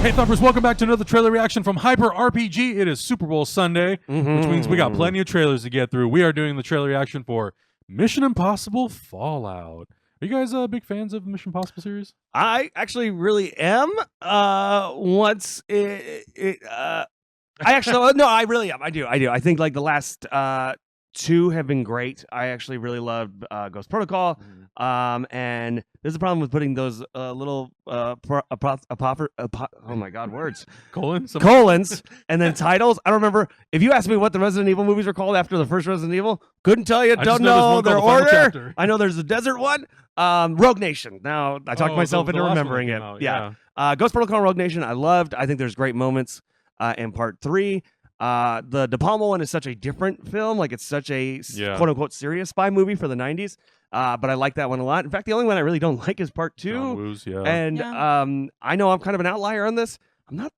Hey Thumpers, welcome back to another trailer reaction from Hyper RPG. It is Super Bowl Sunday, which means we got plenty of trailers to get through. We are doing the trailer reaction for Mission Impossible Fallout. Are you guys big fans of the Mission Impossible series? I actually really am. I really am. I do. I think like the last two have been great. I actually really loved Ghost Protocol. And there's a problem with putting those little oh my god, words colons and then titles. I don't remember. If you ask me what the Resident Evil movies are called after the first Resident Evil, couldn't tell you. Don't know their order. I know there's a desert one. Rogue Nation. Now I talked myself into remembering it. Yeah. Ghost Protocol and Rogue Nation I loved. I think there's great moments in part 3. The De Palma one is such a different film. Like it's such a quote unquote serious spy movie for the 90s. But I like that one a lot. In fact, the only one I really don't like is part 2. And I know I'm kind of an outlier on this. I'm not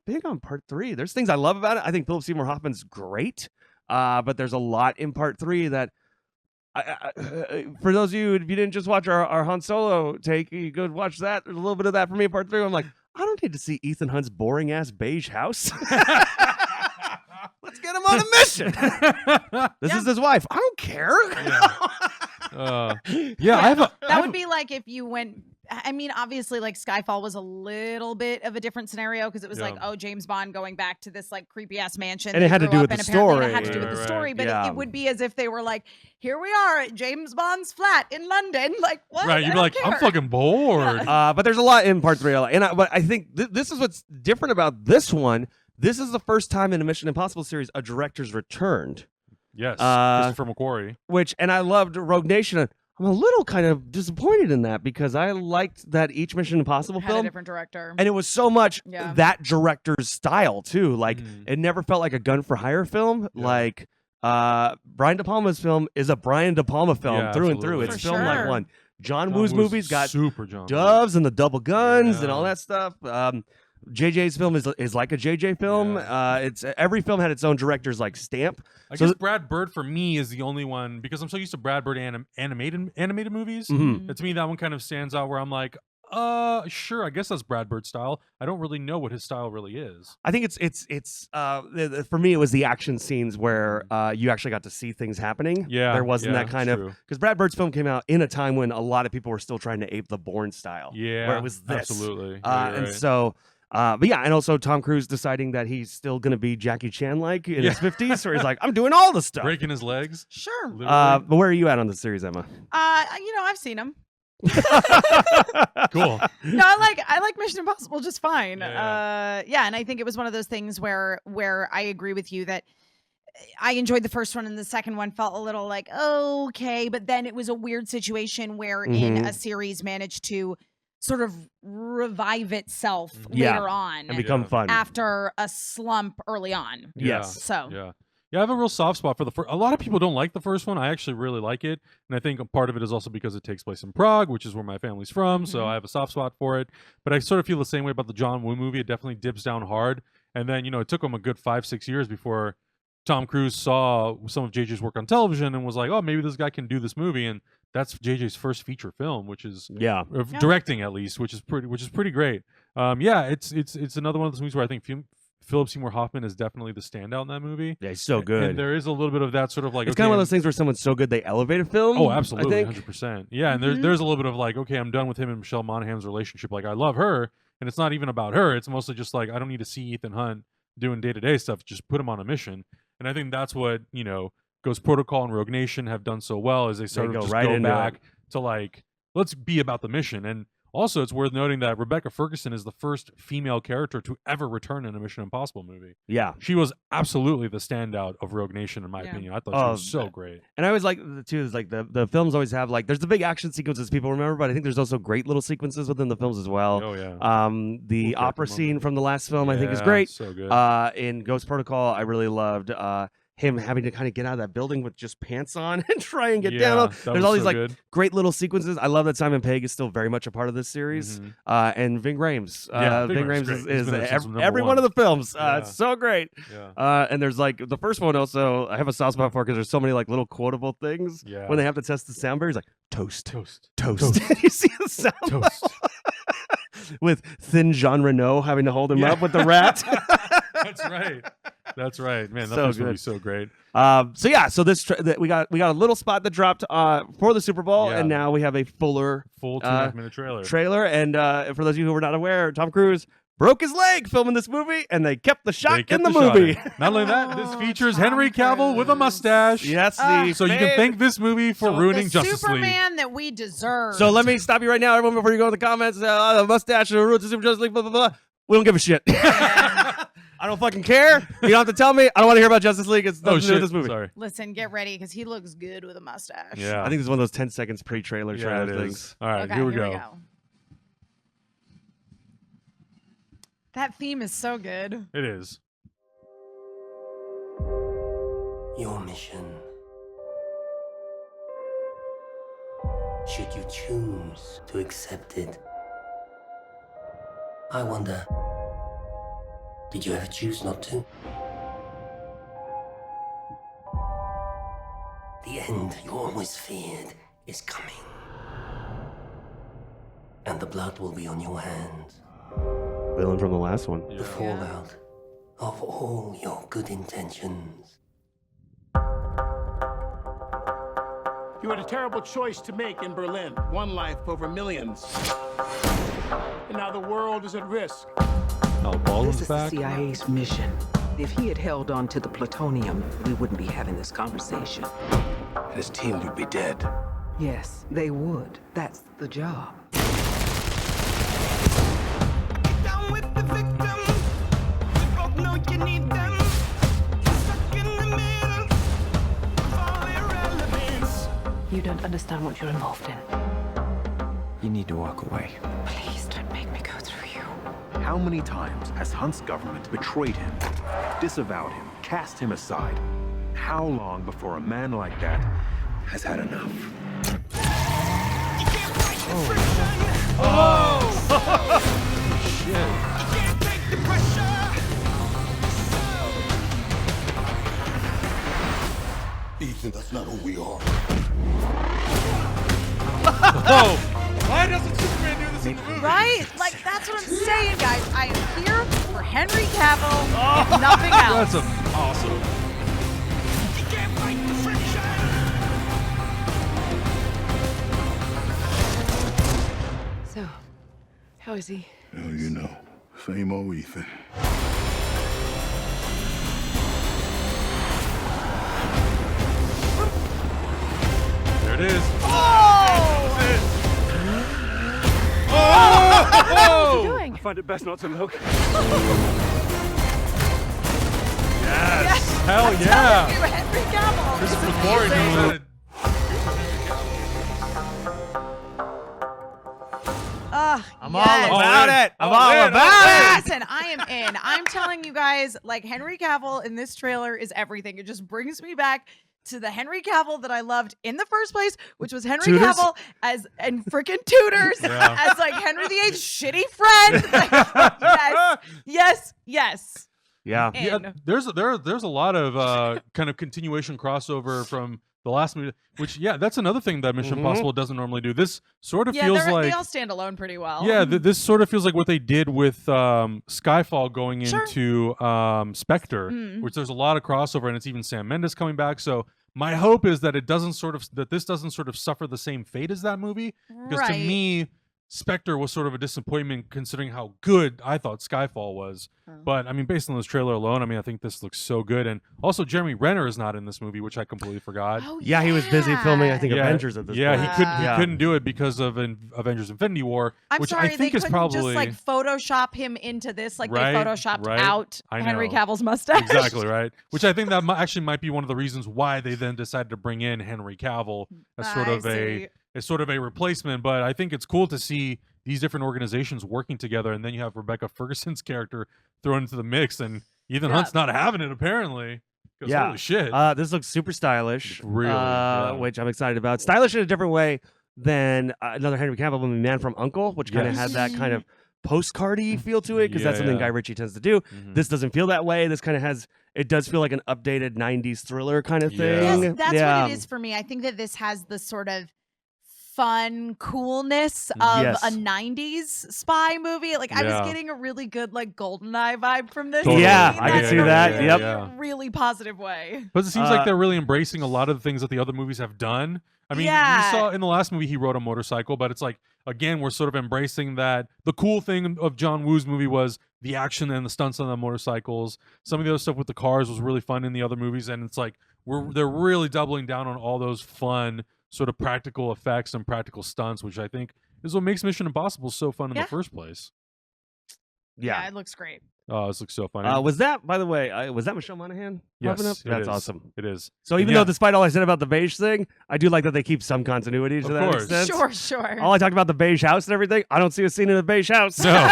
big on part 3. There's things I love about it. I think Philip Seymour Hoffman's great. But there's a lot in part 3 that for those of you, if you didn't just watch our Han Solo take, you go watch that. There's a little bit of that for me in part 3. I'm like, I don't need to see Ethan Hunt's boring ass beige house. Let's get him on a mission. This is his wife. I don't care. That would be like if you went. I mean, obviously, like Skyfall was a little bit of a different scenario because it was like, oh, James Bond going back to this like creepy ass mansion, and it had to do with the story. It had to do with the story, but it would be as if they were like, here we are at James Bond's flat in London. Like, what? Right? You'd be like, I'm fucking bored. But there's a lot in part 3, but I think this is what's different about this one. This is the first time in a Mission Impossible series a director's returned. Yes, Christopher McQuarrie. And I loved Rogue Nation. I'm a little kind of disappointed in that because I liked that each Mission Impossible had film a different director, and it was so much that director's style too. Like it never felt like a gun for hire film. Like Brian De Palma's film is a Brian De Palma film through and through. It's filmed like one. John Woo's movies got doves and the double guns and all that stuff. JJ's film is like a JJ film. It's every film had its own director's like stamp. I guess Brad Bird for me is the only one because I'm so used to Brad Bird animated movies. That to me that one kind of stands out where I'm like, sure, I guess that's Brad Bird style. I don't really know what his style really is. I think it's for me it was the action scenes where you actually got to see things happening. There wasn't that kind of because Brad Bird's film came out in a time when a lot of people were still trying to ape the Bourne style. Where it was this. Absolutely. And so. But yeah, and also Tom Cruise deciding that he's still gonna be Jackie Chan like in his 50s, where he's like, I'm doing all the stuff, breaking his legs. Sure. But where are you at on the series, Emma? I've seen him. Cool. No, I like Mission Impossible just fine. And I think it was one of those things where I agree with you that I enjoyed the first one and the second one felt a little like okay, but then it was a weird situation where in a series managed to sort of revive itself later on and become fun after a slump early on. I have a real soft spot for the first. A lot of people don't like the first one. I actually really like it, and I think a part of it is also because it takes place in Prague, which is where my family's from, so I have a soft spot for it. But I sort of feel the same way about the John Woo movie. It definitely dips down hard, and then it took him a good 5-6 years before Tom Cruise saw some of JJ's work on television and was like, oh, maybe this guy can do this movie. And that's JJ's first feature film, which is directing at least, which is pretty great. It's another one of those movies where I think Philip Seymour Hoffman is definitely the standout in that movie. Yeah, he's so good. And there is a little bit of that sort of like it's kind of one of those things where someone's so good they elevate a film. Oh, absolutely, 100%. Yeah, and there's a little bit of like, okay, I'm done with him and Michelle Monaghan's relationship. Like I love her, and it's not even about her. It's mostly just like I don't need to see Ethan Hunt doing day-to-day stuff. Just put him on a mission. And I think that's what Ghost Protocol and Rogue Nation have done so well is they sort of just go back to like, let's be about the mission. And also it's worth noting that Rebecca Ferguson is the first female character to ever return in a Mission Impossible movie. Yeah. She was absolutely the standout of Rogue Nation in my opinion. I thought she was so great. And I always like too is like the films always have like there's the big action sequences people remember, but I think there's also great little sequences within the films as well. Oh yeah. The opera scene from the last film I think is great. So good. In Ghost Protocol I really loved him having to kind of get out of that building with just pants on and try and get down. There's all these like great little sequences. I love that Simon Pegg is still very much a part of this series. And Ving Rhames. Ving Rhames is every one of the films. It's so great. And there's like the first one also I have a soft spot for because there's so many like little quotable things when they have to test the sound barrier. He's like toast. You see the sound? Toast. with thin Jean Reno having to hold him up with the rat. That's right. That's right, man. That So first good. movie's so great. So this we got a little spot that dropped for the Super Bowl, Yeah. and now we have a fuller Full 2.5 minute trailer. And for those of you who are not aware, Tom Cruise broke his leg filming this movie, and they kept the shot They kept in the shot movie. in. Not only that, this Oh, features Tom Henry Cavill with a Cruise. mustache. Yes, So you can thank this movie for ruining The Justice League. Superman that we deserve. So let me stop you right now, everyone, before you go in the comments. The mustache ruins the Super Justice League. Blah blah blah. We don't give a shit. I don't fucking care. You don't have to tell me. I don't want to hear about Justice League. It's nothing to do with this movie. Sorry. Listen, get ready because he looks good with a mustache. Yeah. I think this is one of those 10 seconds pre-trailer yeah, trailer it things. is. All right, Okay, here we go. That theme is so good. It is. Your mission. Should you choose to accept it? I wonder, did you ever choose not to? The end you always feared is coming. And the blood will be on your hands. Villain from the last one. The fallout of all your good intentions. You had a terrible choice to make in Berlin. One life over millions. And now the world is at risk. Oh, This Baldwin's is the back. CIA's mission. If he had held on to the plutonium, we wouldn't be having this conversation. His team would be dead. Yes, they would. That's the job. Down with the victim. We both know you need them. You're stuck in the middle of all irrelevance. You don't understand what you're involved in. You need to walk away. Please don't make me go through you. How many times has Hunt's government betrayed him, disavowed him, cast him aside? How long before a man like that has had enough? You can't fight the friction. Shit. You can't take the pressure. Ethan, that's not who we are. Oh! Why doesn't Superman do this in the movie? Right? Like, that's what I'm saying, guys. I am here for Henry Cavill and nothing else. That's awesome. You can't fight the friction. So, how is he? Hell, you know. Same old Ethan. There it is. What's he doing? I find it best not to look. Yes. Hell I'm yeah. telling you, Henry Cavill. This is Christopher Lloyd knows how to. I'm yes. all about it. I'm Oh, all man. about it. Listen, I am in. I'm telling you guys, like, Henry Cavill in this trailer is everything. It just brings me back to the Henry Cavill that I loved in the first place, which was Henry Tudors? Cavill as and freaking Tudors Yeah. as like Henry VIII's shitty friend. Like, yes. Yeah. In. Yeah, there's a lot of kind of continuation crossover from the last movie, which that's another thing that Mission Mhm. Impossible doesn't normally do. This sort of Yeah, feels they like all stand alone pretty well. this sort of feels like what they did with Skyfall going Sure. into Spectre, Mm. which there's a lot of crossover, and it's even Sam Mendes coming back. So my hope is that this doesn't sort of suffer the same fate as that movie, because to Right. me, Spectre was sort of a disappointment considering how good I thought Skyfall was. Oh. But I mean, based on this trailer alone, I mean, I think this looks so good. And also, Jeremy Renner is not in this movie, which I completely forgot. Oh, Yeah, he was busy filming, I think, Yeah. Avengers at this Yeah, point. he couldn't. Yeah. He couldn't do it because of Avengers: Infinity War, I'm which sorry, I think they is couldn't probably just like Photoshop him into this, like Right, they Photoshopped right. out I Henry know. Cavill's mustache. exactly right. Which I think that actually might be one of the reasons why they then decided to bring in Henry Cavill as sort I of see. a replacement. But I think it's cool to see these different organizations working together, and then you have Rebecca Ferguson's character thrown into the mix, and Ethan Yeah. Hunt's not having it apparently. 'Cause Yeah. holy shit. This looks super stylish, Really, yeah. which I'm excited about. Stylish in a different way than another Henry Cavill movie, Man from U.N.C.L.E., which kind of Yes. had that kind of postcardy feel to it, because that's something Yeah. Guy Ritchie tends to do. Mhm. This doesn't feel that way. This kind of has, it does feel like an updated 90s thriller kind of Yeah. thing. Yes, that's yeah. what it is for me. I think that this has the sort of fun coolness of Yes. a 90s spy movie. Like I Yeah. was getting a really good like GoldenEye vibe from this. Totally. Yeah, movie, I can like, see in a that. really, Yep. really positive way. But it seems like they're really embracing a lot of the things that the other movies have done. I mean, Yeah. we saw in the last movie he rode a motorcycle, but it's like, again, we're sort of embracing that. The cool thing of John Woo's movie was the action and the stunts on the motorcycles. Some of the other stuff with the cars was really fun in the other movies, and it's like they're really doubling down on all those fun sort of practical effects and practical stunts, which I think is what makes Mission Impossible so fun in Yeah. the first place. Yeah, it looks great. Oh, this looks so funny. Was that, by the way, was that Michelle Monaghan? Yes, popping up? it That's is. awesome. It is. So even Yeah. though, despite all I said about the beige thing, I do like that they keep some continuity to Of that course. extent. Sure. All I talked about the beige house and everything. I don't see a scene in a beige house. No.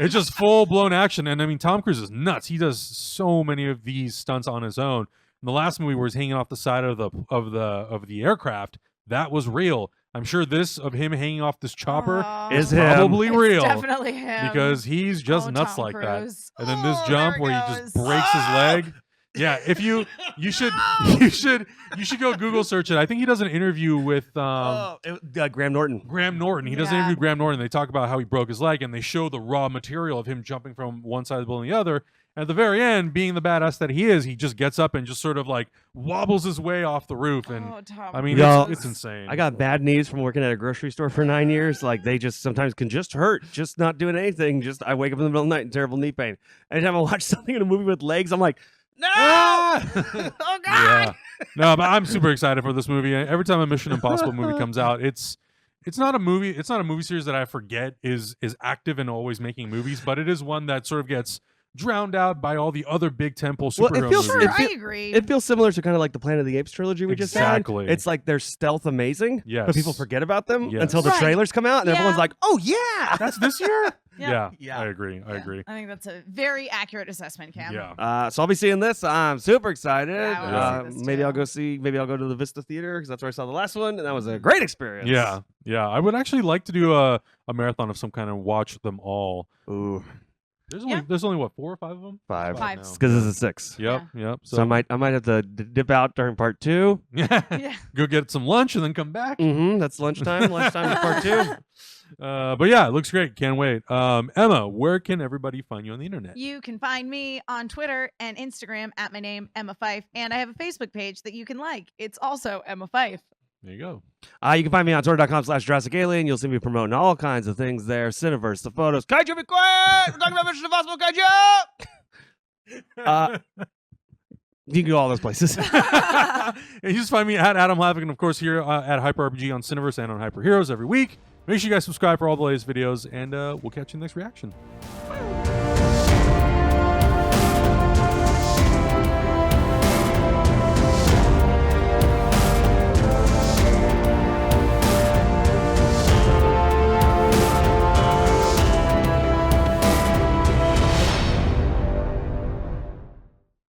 It's just full blown action, and I mean Tom Cruise is nuts. He does so many of these stunts on his own. In the last movie, where he's hanging off the side of the aircraft, that was real. I'm sure this of him hanging off this chopper Is is him. probably It's real definitely him. because he's just Oh, nuts Tom like that. Cruise. And then this Oh, jump there where it he just goes. breaks his leg. Yeah, if you should go Google search it. I think he does an interview with Graham Norton. Graham Norton. He does an Yeah. interview with Graham Norton. They talk about how he broke his leg, and they show the raw material of him jumping from one side of the building to the other. And at the very end, being the badass that he is, he just gets up and just sort of like wobbles his way off the roof. And Oh, Tom I mean, Yo, it's insane. I got bad knees from working at a grocery store for 9 years. Like they just sometimes can just hurt, just not doing anything. Just I wake up in the middle of the night in terrible knee pain. Anytime I watch something in a movie with legs, I'm like, no! Oh God! Yeah. No, but I'm super excited for this movie. Every time a Mission Impossible movie comes out, it's not a movie. It's not a movie series that I forget is active and always making movies, but it is one that sort of gets drowned out by all the other big temple Well, superhero it feels movies. Sure, I agree. It feels similar to kind of like the Planet of the Apes trilogy we just had. Exactly. It's like they're stealth amazing, but people Yes. forget about them Yes. until the Right. trailers come out, and Yeah. everyone's like, "Oh yeah!" That's this year? Yeah. Yeah, I agree. I agree. I think that's a very accurate assessment, Cam. Yeah. So I'll be seeing this. I'm super excited. Yeah, I wanna see this Maybe too. I'll go see. Maybe I'll go to the Vista Theater because that's where I saw the last one, and that was a great experience. Yeah. Yeah. I would actually like to do a marathon of some kind and watch them all. Ooh, There's only what, 4 or 5 of them? five. Five. now. Because this is 6. Yep. Yep. So I might have to dip out during part 2. Yeah. Yeah. Go get some lunch and then come back. That's lunchtime. Lunchtime is part 2. But yeah, it looks great. Can't wait. Emma, where can everybody find you on the internet? You can find me on Twitter and Instagram at my name, Emma Fife, and I have a Facebook page that you can like. It's also Emma Fife. There you go. You can find me on Twitter.com/Jurassic Alien. You'll see me promoting all kinds of things there. Cineverse, the photos. Kaiju, be quiet! We're talking about Mission Impossible Kaiju! You can go all those places. And you just find me at Adam Havoc, and of course here at Hyper RPG on Cineverse and on Hyper Heroes every week. Make sure you guys subscribe for all the latest videos, and we'll catch you in the next reaction.